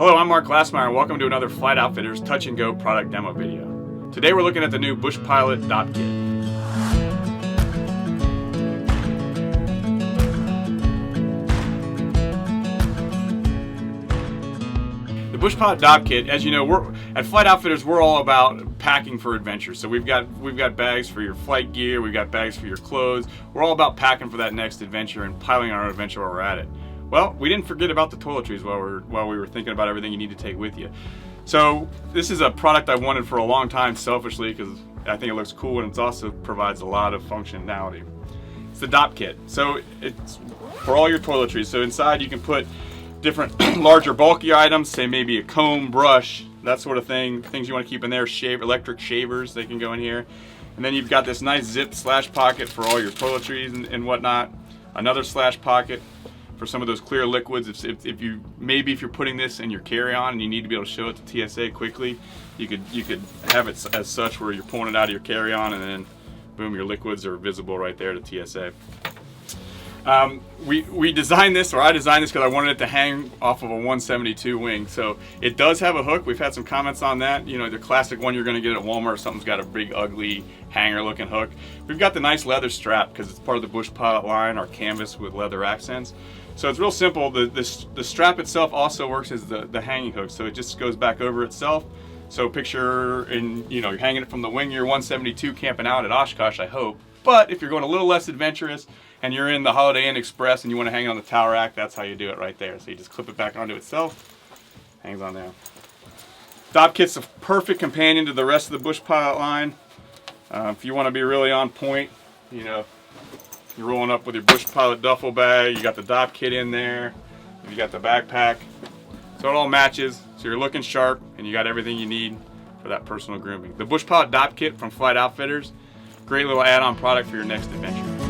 Hello, I'm Mark Glassmeyer and welcome to another Flight Outfitters Touch and Go product demo video. Today we're looking at the new Bush Pilot Dopp Kit. The Bush Pilot Dopp Kit, as you know, at Flight Outfitters we're all about packing for adventure. So we've got bags for your flight gear, we've got bags for your clothes. We're all about packing for that next adventure and piling our adventure while we're at it. Well, we didn't forget about the toiletries while we were thinking about everything you need to take with you. So this is a product I wanted for a long time selfishly because I think it looks cool and it also provides a lot of functionality. It's the Dopp Kit. So it's for all your toiletries. So inside you can put different larger bulky items, say maybe a comb, brush, that sort of thing, things you want to keep in there, electric shavers, they can go in here. And then you've got this nice zip slash pocket for all your toiletries and whatnot. Another slash pocket for some of those clear liquids. If you're putting this in your carry-on and you need to be able to show it to TSA quickly, you could have it as such where you're pulling it out of your carry-on and then boom, your liquids are visible right there to TSA. We designed this, or I designed this because I wanted it to hang off of a 172 wing. So it does have a hook. We've had some comments on that. You know, the classic one you're going to get at Walmart, something's got a big ugly hanger looking hook. We've got the nice leather strap because it's part of the Bush Pilot line, our canvas with leather accents. So it's real simple. The strap itself also works as the hanging hook, so it just goes back over itself. So picture you're hanging it from the wing of your 172 camping out at Oshkosh, I hope. But if you're going a little less adventurous and you're in the Holiday Inn Express and you want to hang it on the towel rack, that's how you do it right there. So you just clip it back onto itself, hangs on there. Dopp Kit's a perfect companion to the rest of the Bush Pilot line. If you want to be really on point, you're rolling up with your Bush Pilot duffel bag, you got the Dopp Kit in there, you got the backpack. So it all matches, so you're looking sharp and you got everything you need for that personal grooming. The Bush Pilot Dopp Kit from Flight Outfitters, great little add-on product for your next adventure.